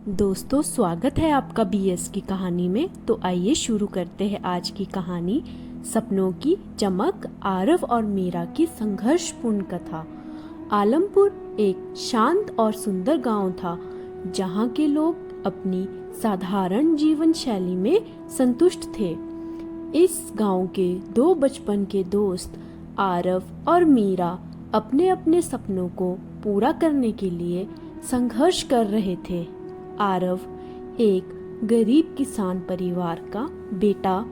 दोस्तों, स्वागत है आपका बीएस की कहानी में। तो आइए शुरू करते हैं आज की कहानी, सपनों की चमक, आरव और मीरा की संघर्षपूर्ण कथा। आलमपुर एक शांत और सुंदर गांव था, जहां के लोग अपनी साधारण जीवन शैली में संतुष्ट थे। इस गांव के दो बचपन के दोस्त आरव और मीरा अपने अपने सपनों को पूरा करने के लिए संघर्ष कर रहे थे। आरव एक गरीब किसान परिवार का बेटा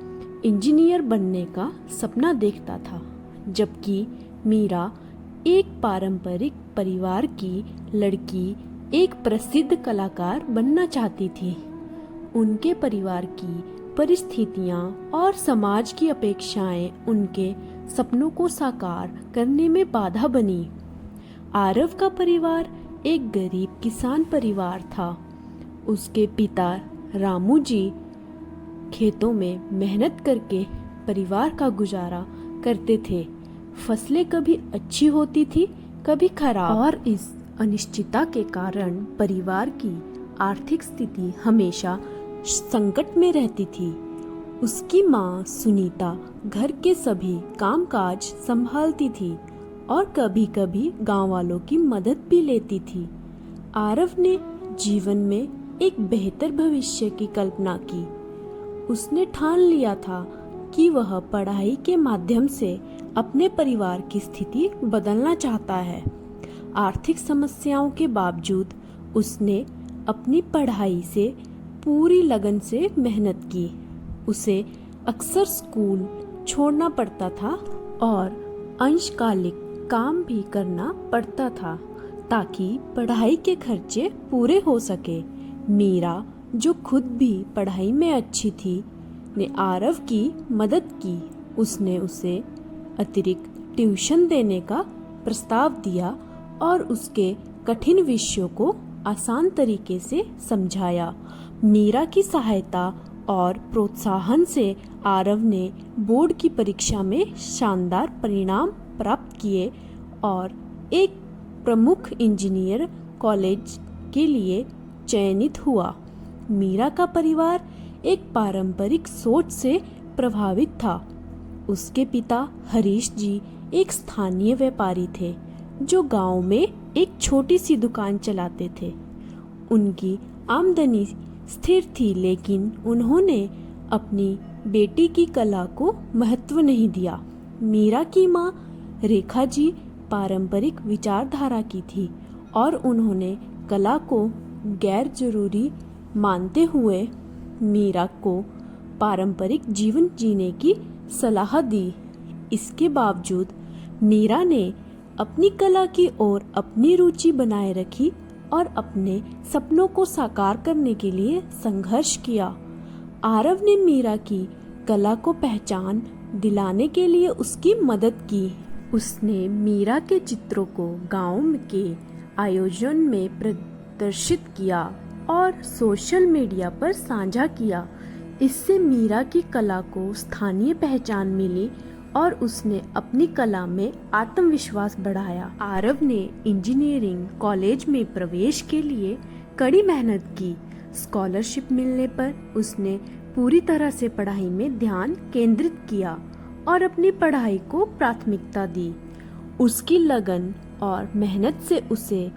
इंजीनियर बनने का सपना देखता था, जबकि मीरा एक पारंपरिक परिवार की लड़की एक प्रसिद्ध कलाकार बनना चाहती थी। उनके परिवार की परिस्थितियां और समाज की अपेक्षाएं उनके सपनों को साकार करने में बाधा बनी। आरव का परिवार एक गरीब किसान परिवार था। उसके पिता रामू जी खेतों में मेहनत करके परिवार का गुजारा करते थे। फसलें कभी अच्छी होती थी, कभी खराब, और इस अनिश्चितता के कारण परिवार की आर्थिक स्थिति हमेशा संकट में रहती थी। उसकी माँ सुनीता घर के सभी कामकाज संभालती थी और कभी-कभी गांव वालों की मदद भी लेती थी। आरव ने जीवन में एक बेहतर भविष्य की कल्पना की। उसने ठान लिया था कि वह पढ़ाई के माध्यम से अपने परिवार की स्थिति बदलना चाहता है। आर्थिक समस्याओं के बावजूद उसने अपनी पढ़ाई से पूरी लगन से मेहनत की। उसे अक्सर स्कूल छोड़ना पड़ता था और अंशकालिक काम भी करना पड़ता था ताकि पढ़ाई के खर्चे पूरे हो सके। मीरा, जो खुद भी पढ़ाई में अच्छी थी, ने आरव की मदद की। उसने उसे अतिरिक्त ट्यूशन देने का प्रस्ताव दिया और उसके कठिन विषयों को आसान तरीके से समझाया। मीरा की सहायता और प्रोत्साहन से आरव ने बोर्ड की परीक्षा में शानदार परिणाम प्राप्त किए और एक प्रमुख इंजीनियर कॉलेज के लिए चयनित हुआ। मीरा का परिवार एक पारंपरिक सोच से प्रभावित था। उसके पिता हरीश जी एक स्थानीय व्यापारी थे, जो गांव में एक छोटी सी दुकान चलाते थे। उनकी आमदनी स्थिर थी, लेकिन उन्होंने अपनी बेटी की कला को महत्व नहीं दिया। मीरा की माँ रेखा जी पारंपरिक विचारधारा की थी और उन्होंने कला को गैर जरूरी मानते हुए मीरा को पारंपरिक जीवन जीने की सलाह दी। इसके बावजूद मीरा ने अपनी कला की ओर अपनी रुचि बनाए रखी और अपने सपनों को साकार करने के लिए संघर्ष किया। आरव ने मीरा की कला को पहचान दिलाने के लिए उसकी मदद की। उसने मीरा के चित्रों को गांव के आयोजन में प्रदर्शित किया और सोशल मीडिया पर साझा किया। इससे मीरा की कला को स्थानीय पहचान मिली और उसने अपनी कला में आत्मविश्वास बढ़ाया। आरव ने इंजीनियरिंग कॉलेज में प्रवेश के लिए कड़ी मेहनत की। स्कॉलरशिप मिलने पर उसने पूरी तरह से पढ़ाई में ध्यान केंद्रित किया और अपनी पढ़ाई को प्राथमिकता दी। उसकी लगन और मेहनत से उसे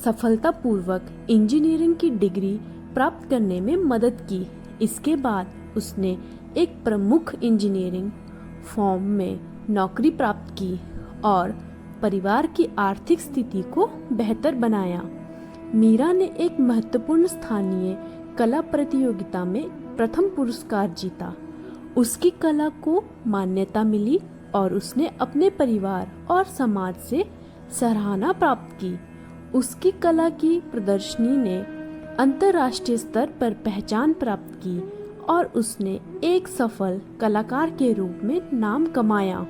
सफलतापूर्वक इंजीनियरिंग की डिग्री प्राप्त करने में मदद की। इसके बाद उसने एक प्रमुख इंजीनियरिंग फर्म में नौकरी प्राप्त की और परिवार की आर्थिक स्थिति को बेहतर बनाया। मीरा ने एक महत्वपूर्ण स्थानीय कला प्रतियोगिता में प्रथम पुरस्कार जीता। उसकी कला को मान्यता मिली और उसने अपने परिवार और समाज से सराहना प्राप्त की। उसकी कला की प्रदर्शनी ने अंतर्राष्ट्रीय स्तर पर पहचान प्राप्त की और उसने एक सफल कलाकार के रूप में नाम कमाया।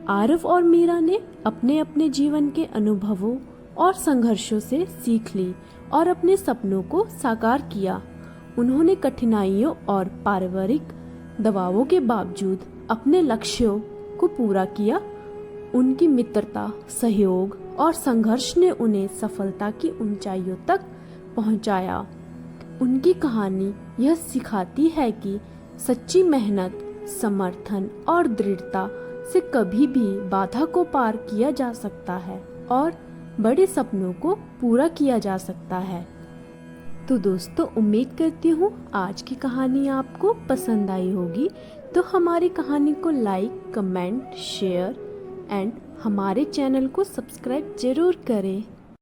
आरव और मीरा ने अपने अपने जीवन के अनुभवों और संघर्षों से सीख ली और अपने सपनों को साकार किया। उन्होंने कठिनाइयों और पारिवारिक दबावों के बावजूद अपने लक्ष्यों को पूरा किया। उनकी मित्रता, सहयोग और संघर्ष ने उन्हें सफलता की ऊंचाइयों तक पहुंचाया। उनकी कहानी यह सिखाती है कि सच्ची मेहनत, समर्थन और दृढ़ता से कभी भी बाधा को पार किया जा सकता है और बड़े सपनों को पूरा किया जा सकता है। तो दोस्तों, उम्मीद करती हूँ आज की कहानी आपको पसंद आई होगी। तो हमारी कहानी को लाइक, कमेंट, शेयर एंड हमारे चैनल को सब्सक्राइब जरूर करें।